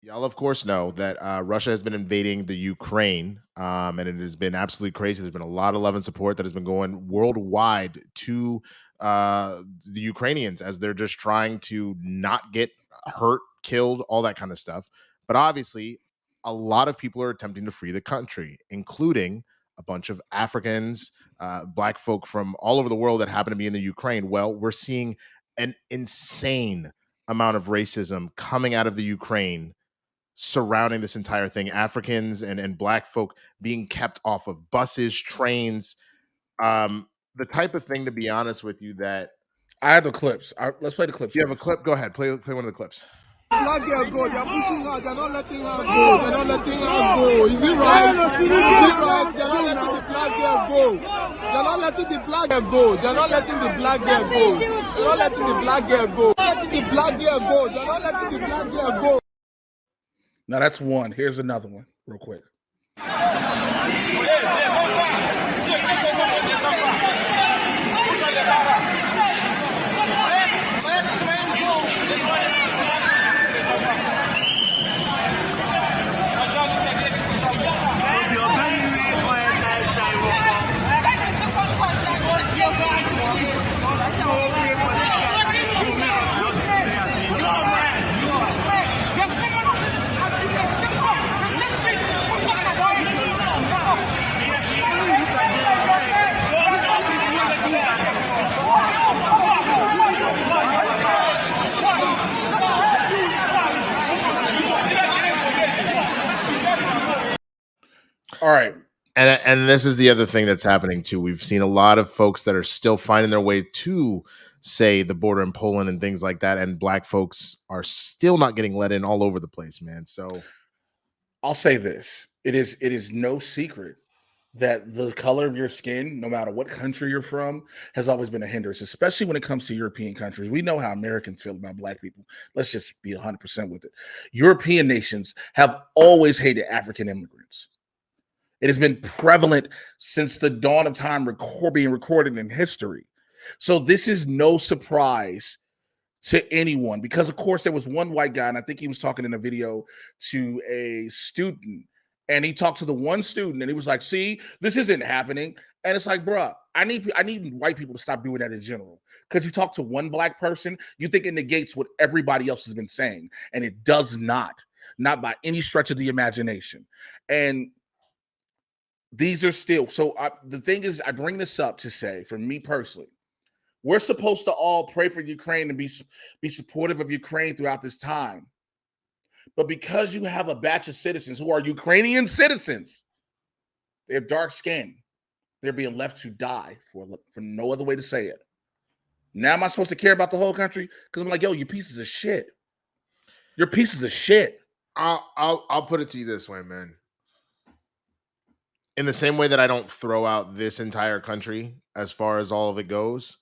Y'all, of course, know that Russia has been invading the Ukraine, and it has been absolutely crazy. There's been a lot of love and support that has been going worldwide to the Ukrainians as they're just trying to not get hurt, killed, all that kind of stuff. But obviously, a lot of people are attempting to free the country, including a bunch of Africans, black folk from all over the world that happen to be in the Ukraine. Well, we're seeing an insane amount of racism coming out of the Ukraine surrounding this entire thing. Africans and black folk being kept off of buses, trains, the type of thing, to be honest with you, that I have the clips. Let's play the clips. you have a clip. Go ahead, play one of the clips. Black girl go, they're pushing her, they're not letting her go, they're not letting her go. Is it right? Is it right? They're not letting the black girl go. They're not letting the black girl go. They're not letting the black girl go. They're not letting the black girl go. They're not letting the black girl go. They're not letting the black girl go. Now that's one. Here's another one, real quick. All right. And this is the other thing that's happening too. We've seen a lot of folks that are still finding their way to, say, the border in Poland and things like that, and black folks are still not getting let in all over the place, man. So I'll say this. It is no secret that the color of your skin, no matter what country you're from, has always been a hindrance, especially when it comes to European countries. We know how Americans feel about black people. Let's just be 100% with it. European nations have always hated African immigrants. It has been prevalent since the dawn of time, being recorded in history. So this is no surprise to anyone, because of course there was one white guy, and I think he was talking in a video to a student, and he talked to the one student, and he was like, "See, this isn't happening." And it's like, bruh, I need white people to stop doing that in general. Because you talk to one black person, you think it negates what everybody else has been saying, and it does not by any stretch of the imagination. And these are still the thing is, I bring this up to say, for me personally, we're supposed to all pray for Ukraine and be supportive of Ukraine throughout this time. But because you have a batch of citizens who are Ukrainian citizens, they have dark skin, they're being left to die for no other way to say it. Now am I supposed to care about the whole country? Because I'm like, yo, you pieces of shit. You're pieces of shit. I'll put it to you this way, man. In the same way that I don't throw out this entire country as far as all of it goes,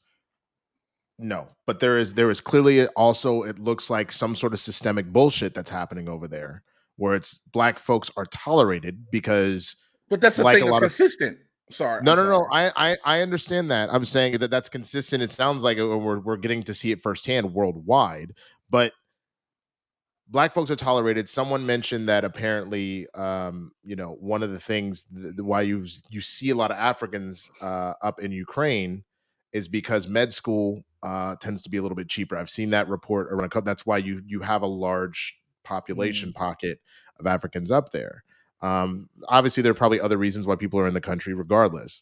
no. But there is clearly also, it looks like, some sort of systemic bullshit that's happening over there, where it's black folks are tolerated because. But that's the thing that's consistent. Sorry. No. I understand that. I'm saying that that's consistent. It sounds like we're getting to see it firsthand worldwide, but black folks are tolerated. Someone mentioned that apparently, one of the things why you see a lot of Africans up in Ukraine is because med school tends to be a little bit cheaper. I've seen that report around. That's why you have a large population pocket of Africans up there. Obviously, there are probably other reasons why people are in the country regardless.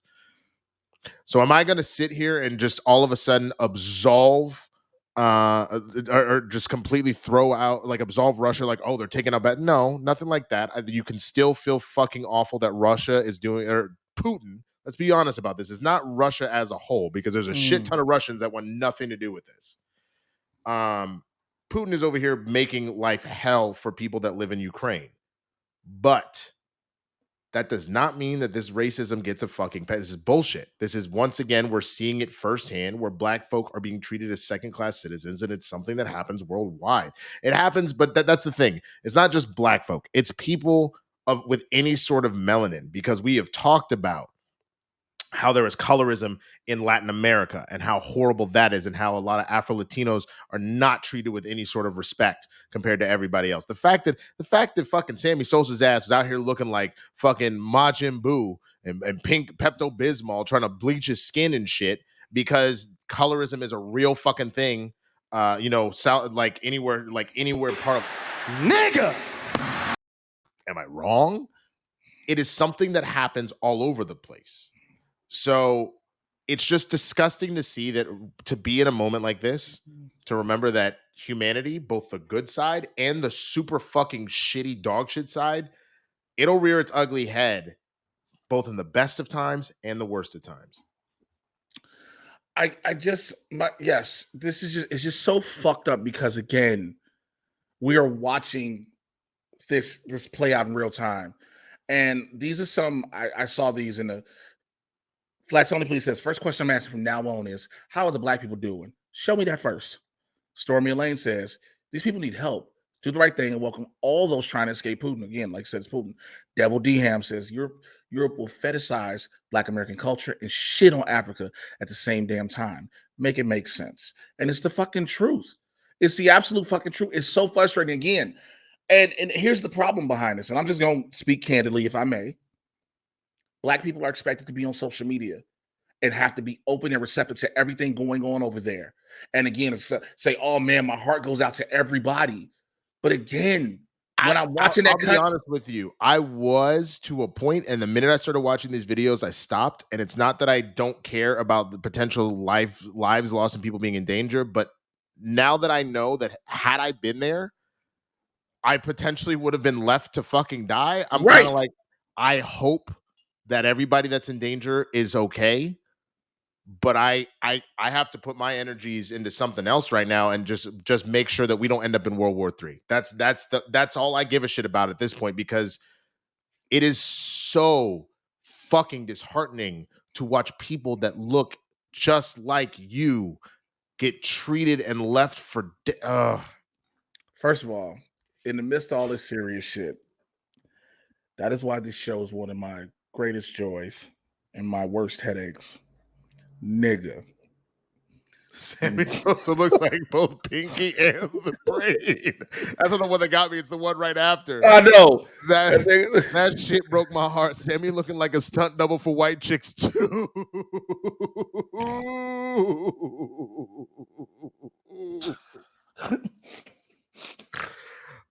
So am I going to sit here and just all of a sudden absolve or just completely throw out, like, absolve Russia, like, oh, they're taking out bad? No, nothing like that. You can still feel fucking awful that Russia is doing, or Putin, let's be honest about this, it's not Russia as a whole, because there's a shit ton of Russians that want nothing to do with this. Putin is over here making life hell for people that live in Ukraine, but that does not mean that this racism gets a fucking pass. This is bullshit. This is, once again, we're seeing it firsthand, where black folk are being treated as second-class citizens, and it's something that happens worldwide. It happens, but that's the thing. It's not just black folk. It's people with any sort of melanin, because we have talked about how there is colorism in Latin America and how horrible that is, and how a lot of Afro-Latinos are not treated with any sort of respect compared to everybody else. The fact that fucking Sammy Sosa's ass was out here looking like fucking Majin Buu and pink Pepto-Bismol trying to bleach his skin and shit because colorism is a real fucking thing. Like anywhere part of Nigga. Am I wrong? It is something that happens all over the place. So it's just disgusting to see that, to be in a moment like this, to remember that humanity, both the good side and the super fucking shitty dog shit side, it'll rear its ugly head both in the best of times and the worst of times. It's just so fucked up because, again, we are watching this play out in real time. And these are some, I saw these in the Flats Only Please says, first question I'm asking from now on is, how are the black people doing? Show me that first. Stormy Elaine says, these people need help. Do the right thing and welcome all those trying to escape Putin. Again, like I said, it's Putin. Devil D Ham says, Europe will fetishize Black American culture and shit on Africa at the same damn time. Make it make sense. And it's the fucking truth. It's the absolute fucking truth. It's so frustrating. Again, and here's the problem behind this. And I'm just going to speak candidly, if I may. Black people are expected to be on social media and have to be open and receptive to everything going on over there. And again, it's say, oh man, my heart goes out to everybody. But again, when I'm watching I'll be honest with you, I was to a point, and the minute I started watching these videos, I stopped. And it's not that I don't care about the potential lives lost and people being in danger, but now that I know that had I been there, I potentially would have been left to fucking die. I'm kind of like, I hope that everybody that's in danger is okay, but I have to put my energies into something else right now and just make sure that we don't end up in World War III. That's all I give a shit about at this point, because it is so fucking disheartening to watch people that look just like you get treated and left for First of all, in the midst of all this serious shit, that is why this show is one of my greatest joys and my worst headaches. Nigga. Sammy Sosa looks like both Pinky and the Brain. That's not the one that got me. It's the one right after. I know. That shit broke my heart. Sammy looking like a stunt double for white chicks too.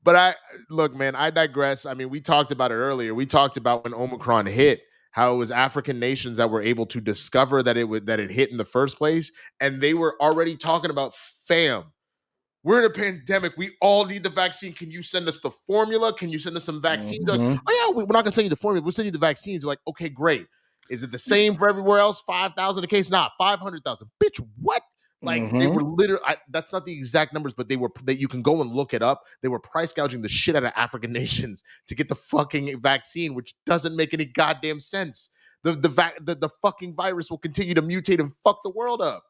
But look, man, I digress. I mean, we talked about it earlier. We talked about when Omicron hit, how it was African nations that were able to discover that it hit in the first place. And they were already talking about, fam, we're in a pandemic. We all need the vaccine. Can you send us the formula? Can you send us some vaccines? Mm-hmm. Like, oh yeah, we're not gonna send you the formula. We'll send you the vaccines. You're like, okay, great. Is it the same for everywhere else? 5,000 a case? Nah, 500,000. Bitch, what? Like, they were literally, that's not the exact numbers, but that you can go and look it up. They were price gouging the shit out of African nations to get the fucking vaccine, which doesn't make any goddamn sense. The fucking virus will continue to mutate and fuck the world up.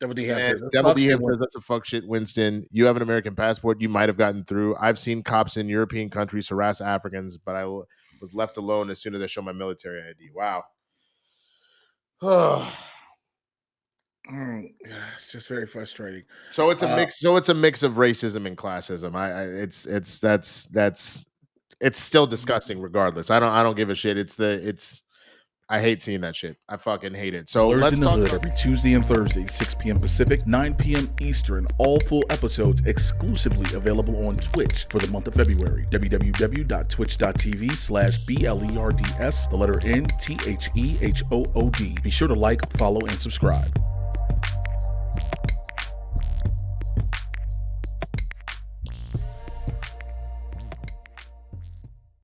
Devil D Ham says that's a fuck shit, Winston. You have an American passport. You might have gotten through. I've seen cops in European countries harass Africans, but I was left alone as soon as I showed my military ID. Wow. It's just very frustrating. So it's a mix. So it's a mix of racism and classism. It's still disgusting. Regardless, I don't give a shit. I hate seeing that shit. I fucking hate it. So Blerds let's in the talk Hood every Tuesday and Thursday, 6 p.m. Pacific, 9 p.m. Eastern. All full episodes exclusively available on Twitch for the month of February. www.twitch.tv/BLERDS, the letter NTHEHOOD. Be sure to like, follow, and subscribe.